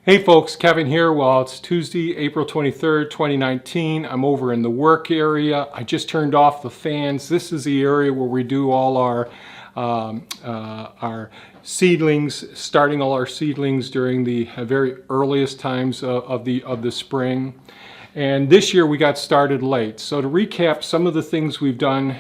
Hey folks, Kevin here. Well, it's Tuesday, April 23rd, 2019. I'm over in the work area. I just turned off the fans. This is the area where we do all our seedlings, starting all our seedlings during the very earliest times of the spring. And this year we got started late. So to recap, some of the things we've done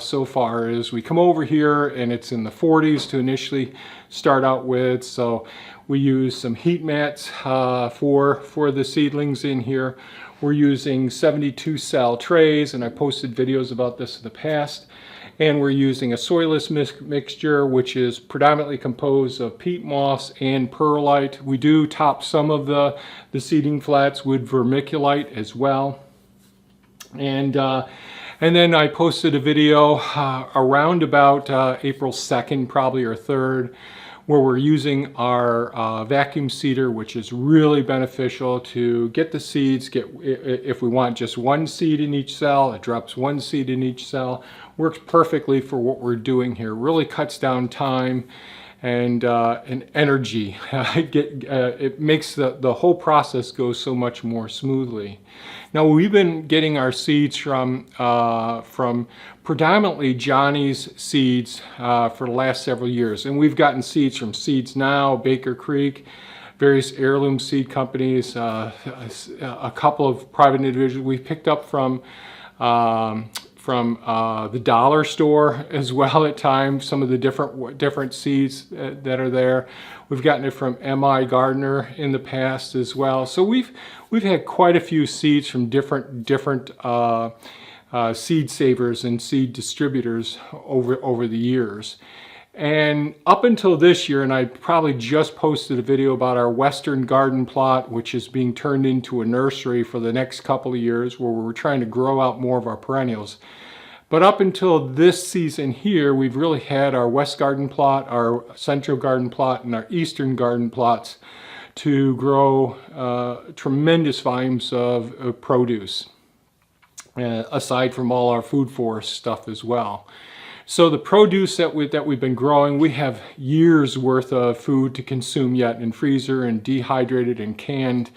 so far is we come over here and it's in the 40s to initially start out with. So we use some heat mats for the seedlings in here. We're using 72 cell trays, and I posted videos about this in the past. And we're using a soilless mixture, which is predominantly composed of peat moss and perlite. We do top some of the seeding flats with vermiculite as well. And then I posted a video around about April 2nd, probably, or 3rd, where we're using our vacuum seeder, which is really beneficial to get the seeds. If we want just one seed in each cell, it drops one seed in each cell. Works perfectly for what we're doing here. Really cuts down time and energy. It makes the whole process go so much more smoothly. Now, we've been getting our seeds from predominantly Johnny's Seeds for the last several years, and we've gotten seeds from Seeds Now, Baker Creek, various heirloom seed companies, a couple of private individuals. We picked up from the dollar store as well at times, some of the different seeds that are there. We've gotten it from M.I. Gardner in the past as well. So we've had quite a few seeds from different seed savers and seed distributors over the years. And up until this year, and I probably just posted a video about our western garden plot, which is being turned into a nursery for the next couple of years, where we're trying to grow out more of our perennials. But up until this season here, we've really had our west garden plot, our central garden plot, and our eastern garden plots to grow tremendous volumes of produce, aside from all our food forest stuff as well. So the produce that we've been growing, we have years worth of food to consume yet in freezer and dehydrated and canned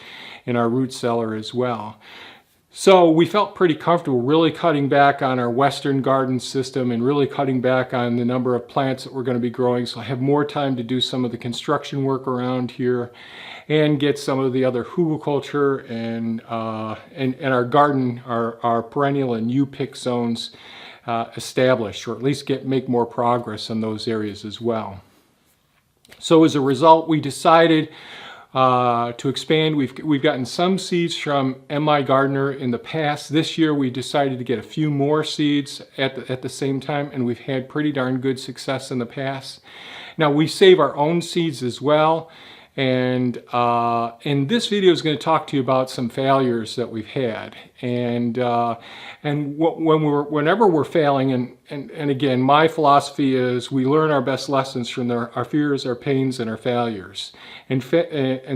in our root cellar as well. So we felt pretty comfortable really cutting back on our western garden system and really cutting back on the number of plants that we're going to be growing, so I have more time to do some of the construction work around here and get some of the other hugelkultur and our garden, our perennial and U-pick zones established, or at least make more progress in those areas as well. So as a result, we decided to expand. We've gotten some seeds from M.I. Gardner in the past. This year we decided to get a few more seeds at the same time, and we've had pretty darn good success in the past. Now, we save our own seeds as well, and this video is going to talk to you about some failures that we've had, and whenever we're failing, and again, my philosophy is we learn our best lessons from our fears, our pains, and our failures, and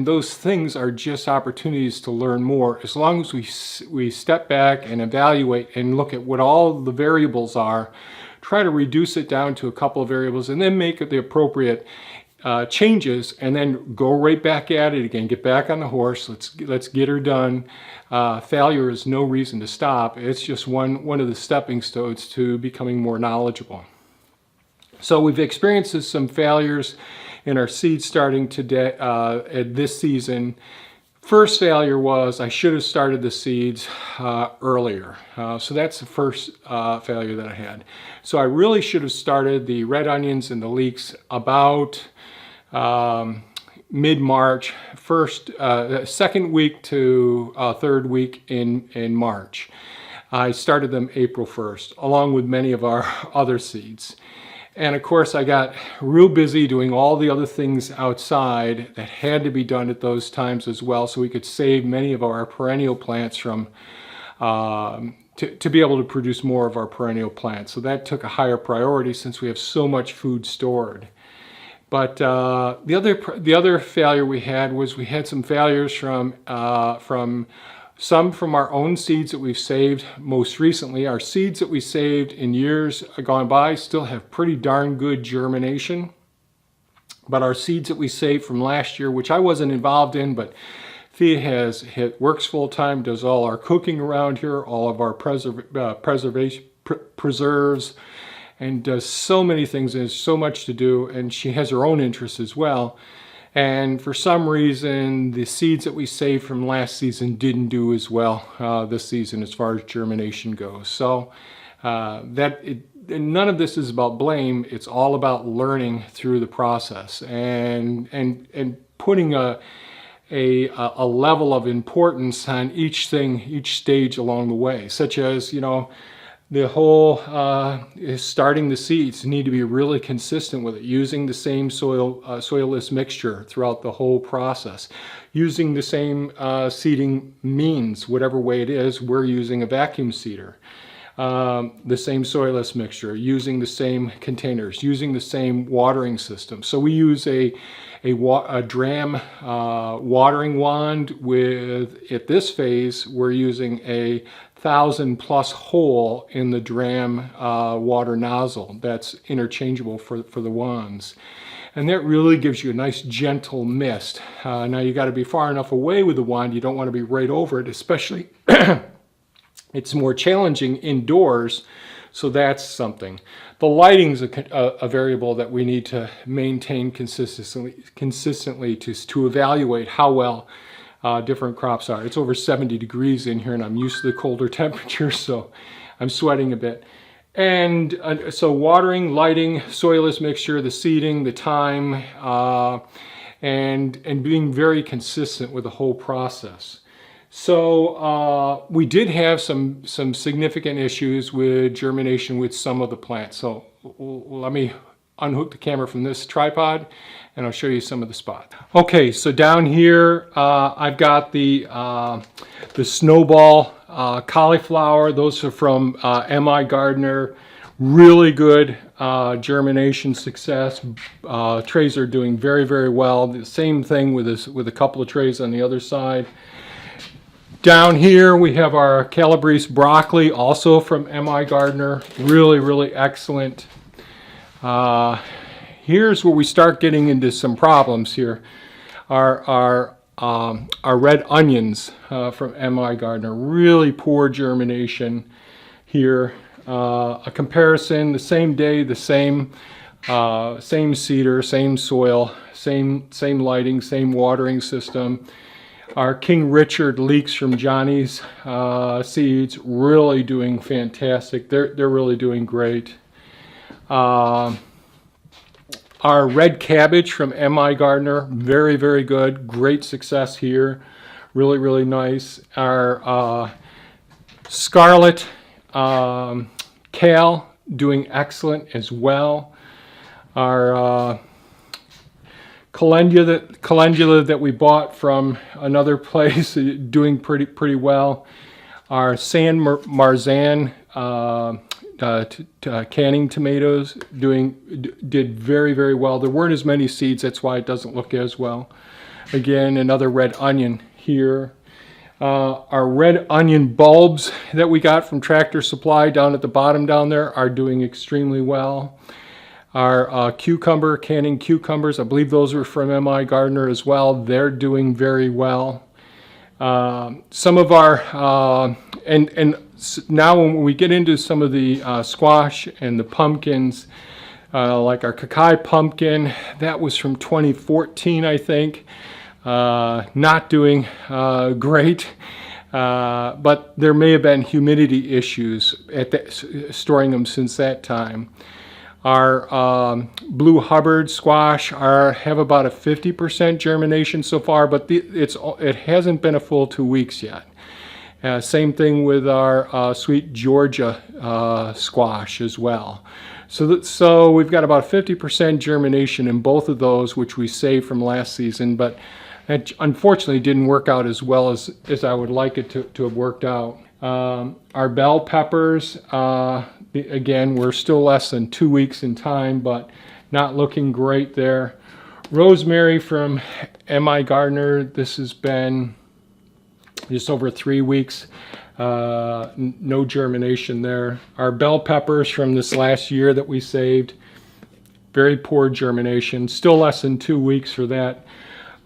those things are just opportunities to learn more, as long as we step back and evaluate and look at what all the variables are, try to reduce it down to a couple of variables, and then make it the appropriate changes, and then go right back at it again. Get back on the horse. Let's get her done. Failure is no reason to stop. It's just one of the stepping stones to becoming more knowledgeable. So we've experienced some failures in our seed starting today at this season. First failure was I should have started the seeds earlier. So that's the first failure that I had. So I really should have started the red onions and the leeks about mid-March, second week to third week in March. I started them April 1st, along with many of our other seeds. And of course, I got real busy doing all the other things outside that had to be done at those times as well, so we could save many of our perennial plants from to be able to produce more of our perennial plants. So that took a higher priority since we have so much food stored. But the other failure we had was we had some failures from some from our own seeds that we've saved most recently. Our seeds that we saved in years gone by still have pretty darn good germination. But our seeds that we saved from last year, which I wasn't involved in, but Thea works full time, does all our cooking around here, all of our preserves, and does so many things. There's so much to do, and she has her own interests as well. And for some reason, the seeds that we saved from last season didn't do as well this season as far as germination goes. So none of this is about blame. It's all about learning through the process and putting a level of importance on each thing, each stage along the way, such as, you know, the whole starting the seeds need to be really consistent with it, using the same soilless mixture throughout the whole process, using the same seeding means, whatever way it is. We're using a vacuum seeder. The same soilless mixture, using the same containers, using the same watering system. So we use a dram watering wand with, at this phase, we're using a 1,000+ hole in the dram water nozzle that's interchangeable for the wands. And that really gives you a nice gentle mist. Now you got to be far enough away with the wand. You don't want to be right over it, especially it's more challenging indoors, so that's something. The lighting's a variable that we need to maintain consistently to evaluate how well different crops are. It's over 70 degrees in here, and I'm used to the colder temperatures, so I'm sweating a bit. And so watering, lighting, soilless mixture, the seeding, the time, and being very consistent with the whole process. So we did have some significant issues with germination with some of the plants. So let me unhook the camera from this tripod and I'll show you some of the spots. Okay, so down here I've got the snowball cauliflower. Those are from M.I. Gardner. Really good germination success. Trays are doing very, very well. The same thing with a couple of trays on the other side. Down here we have our Calabrese broccoli, also from M.I. Gardner. Really, really excellent. Here's where we start getting into some problems here. Our red onions from M.I. Gardner. Really poor germination here. A comparison, the same day, the same seeder, same soil, same lighting, same watering system. Our King Richard leeks from Johnny's seeds, really doing fantastic. They're really doing great. Our red cabbage from M.I. Gardner, very, very good. Great success here. Really, really nice. Our scarlet kale, doing excellent as well. Our calendula that we bought from another place, doing pretty well. Our San Marzan canning tomatoes did very, very well. There weren't as many seeds, that's why it doesn't look as well. Again, another red onion here. Our red onion bulbs that we got from Tractor Supply down at the bottom down there are doing extremely well. Our canning cucumbers, I believe those were from M.I. Gardner as well. They're doing very well. Some of our, and now when we get into some of the squash and the pumpkins, like our Kakai pumpkin, that was from 2014, I think. Not doing great. But there may have been humidity issues at storing them since that time. Our Blue Hubbard squash have about a 50% germination so far, but it hasn't been a full 2 weeks yet. Same thing with our Sweet Georgia squash as well. So we've got about 50% germination in both of those, which we saved from last season, but it unfortunately didn't work out as well as I would like it to have worked out. Our bell peppers, again, we're still less than 2 weeks in time, but not looking great there. Rosemary from M.I. Gardner, this has been just over 3 weeks. No germination there. Our bell peppers from this last year that we saved, very poor germination, still less than 2 weeks for that.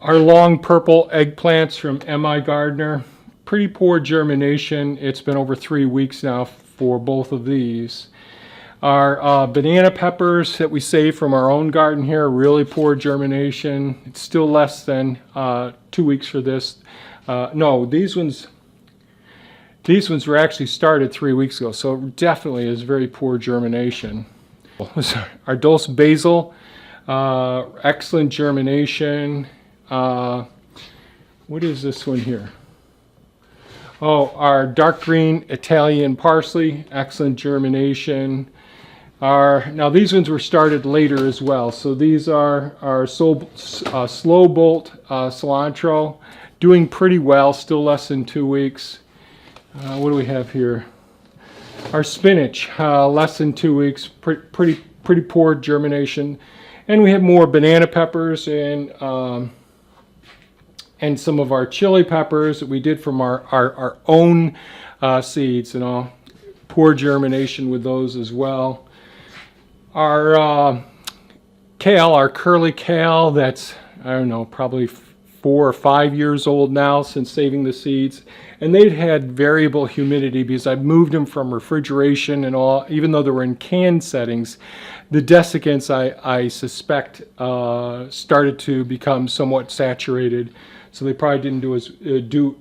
Our long purple eggplants from M.I. Gardner, pretty poor germination. It's been over 3 weeks now for both of these. Our banana peppers that we saved from our own garden here, really poor germination. It's still less than 2 weeks for this. No, these ones were actually started 3 weeks ago, so it definitely is very poor germination. Our dulse basil, excellent germination. What is this one here? Oh, our dark green Italian parsley, excellent germination. Now these ones were started later as well. So these are our slow bolt cilantro, doing pretty well, still less than 2 weeks. What do we have here? Our spinach, less than 2 weeks, pretty poor germination. And we have more banana peppers and some of our chili peppers that we did from our own seeds and all. Poor germination with those as well. Our kale, our curly kale, that's, I don't know, probably 4 or 5 years old now since saving the seeds. And they'd had variable humidity because I moved them from refrigeration and all, even though they were in canned settings. The desiccants, I suspect, started to become somewhat saturated. So they probably didn't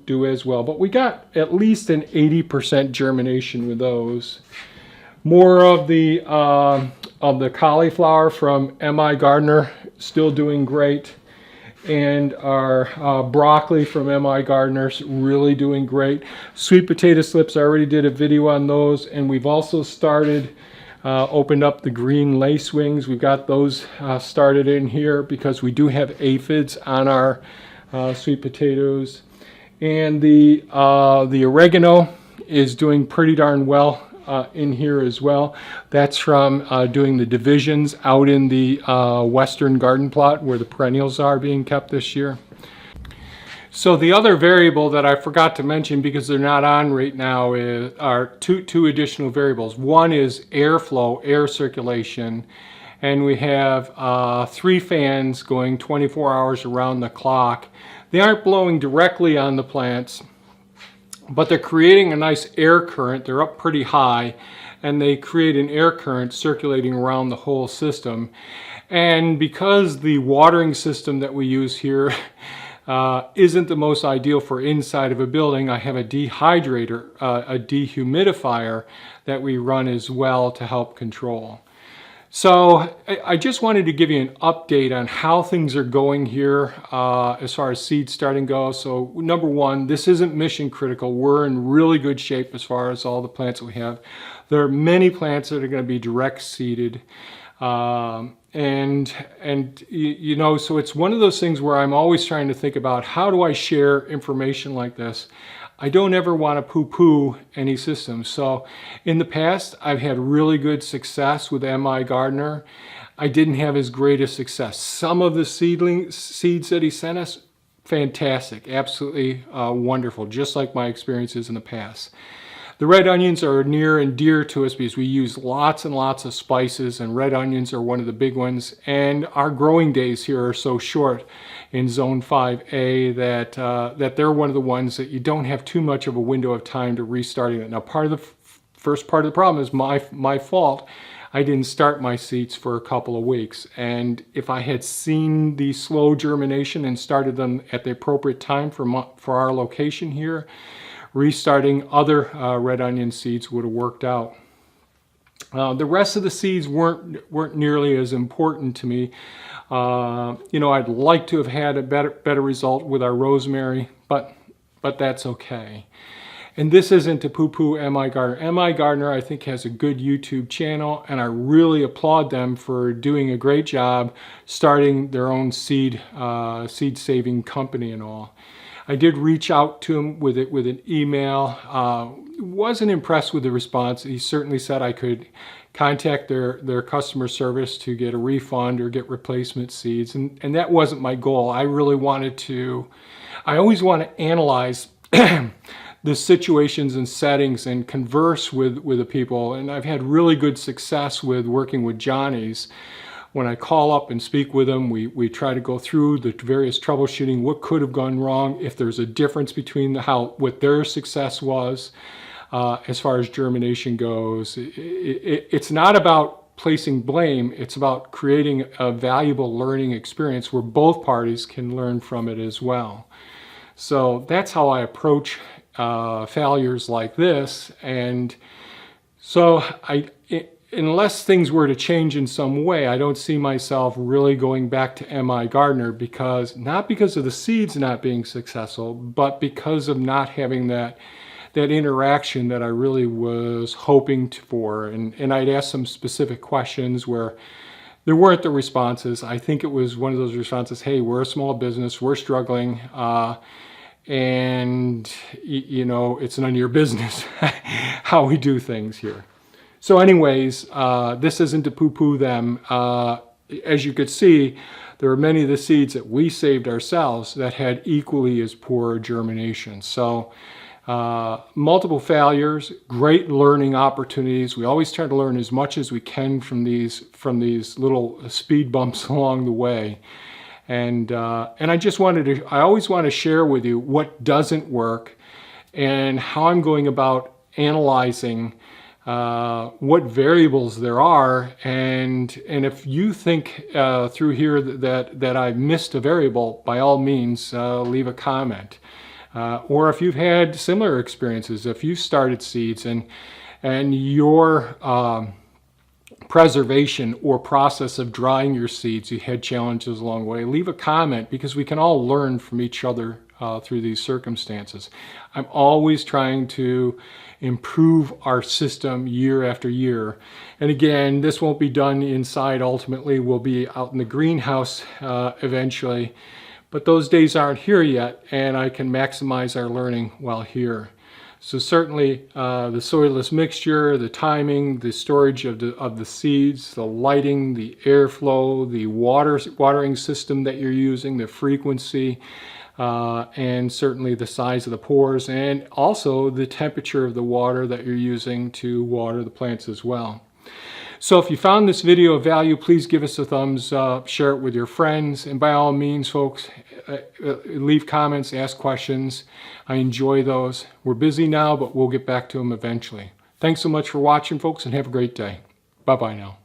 do as well. But we got at least an 80% germination with those. More of the cauliflower from M.I. Gardner, still doing great. And our broccoli from M.I. Gardner's really doing great. Sweet potato slips, I already did a video on those. And we've also started, opened up the green lace wings. We've got those started in here because we do have aphids on our sweet potatoes. And the oregano is doing pretty darn well in here as well. That's from doing the divisions out in the western garden plot where the perennials are being kept this year. So the other variable that I forgot to mention because they're not on right now are two additional variables. One is airflow, air circulation. And we have 3 fans going 24 hours around the clock. They aren't blowing directly on the plants, but they're creating a nice air current. They're up pretty high, and they create an air current circulating around the whole system. And because the watering system that we use here isn't the most ideal for inside of a building, I have a dehydrator, a dehumidifier that we run as well to help control. So I just wanted to give you an update on how things are going here as far as seed starting goes. So number one, this isn't mission critical. We're in really good shape as far as all the plants that we have. There are many plants that are going to be direct seeded. And you know, so it's one of those things where I'm always trying to think about how do I share information like this. I don't ever want to poo-poo any systems. So in the past, I've had really good success with M.I. Gardner. I didn't have as great a success. Some of the seeds that he sent us, fantastic, absolutely wonderful, just like my experiences in the past. The red onions are near and dear to us because we use lots and lots of spices, and red onions are one of the big ones. And our growing days here are so short in Zone 5A that they're one of the ones that you don't have too much of a window of time to restarting it. Now, part of the first part of the problem is my fault. I didn't start my seeds for a couple of weeks. And if I had seen the slow germination and started them at the appropriate time for our location here, restarting other red onion seeds would have worked out. The rest of the seeds weren't nearly as important to me. You know, I'd like to have had a better result with our rosemary, but that's okay. And this isn't to poo-poo M.I. Gardner. M.I. Gardner, I think, has a good YouTube channel, and I really applaud them for doing a great job starting their own seed-saving company and all. I did reach out to him with an email. Wasn't impressed with the response. He certainly said I could contact their customer service to get a refund or get replacement seeds, and that wasn't my goal. I really wanted to. I always want to analyze the situations and settings and converse with the people, and I've had really good success with working with Johnny's. when I call up and speak with them, we try to go through the various troubleshooting, what could have gone wrong, if there's a difference between what their success was as far as germination goes. It's not about placing blame, it's about creating a valuable learning experience where both parties can learn from it as well. So that's how I approach failures like this. And so unless things were to change in some way, I don't see myself really going back to MI Gardener, not because of the seeds not being successful, but because of not having that interaction that I really was hoping for. And I'd ask some specific questions where there weren't the responses. I think it was one of those responses, hey, we're a small business, we're struggling, and it's none of your business how we do things here. So anyways, this isn't to poo-poo them. As you could see, there are many of the seeds that we saved ourselves that had equally as poor germination. So multiple failures, great learning opportunities. We always try to learn as much as we can from these little speed bumps along the way. And I always want to share with you what doesn't work and how I'm going about analyzing what variables there are, and if you think through here that I've missed a variable, by all means leave a comment. Or if you've had similar experiences, if you've started seeds and your preservation or process of drying your seeds, you had challenges along the way, leave a comment, because we can all learn from each other through these circumstances. I'm always trying to improve our system year after year. And again, this won't be done inside. Ultimately, we'll be out in the greenhouse eventually. But those days aren't here yet, and I can maximize our learning while here. So certainly the soilless mixture, the timing, the storage of the seeds, the lighting, the airflow, the watering system that you're using, the frequency, and certainly the size of the pores, and also the temperature of the water that you're using to water the plants as well. So if you found this video of value, please give us a thumbs up, share it with your friends, and by all means, folks, leave comments, ask questions. I enjoy those. We're busy now, but we'll get back to them eventually. Thanks so much for watching, folks, and have a great day. Bye-bye now.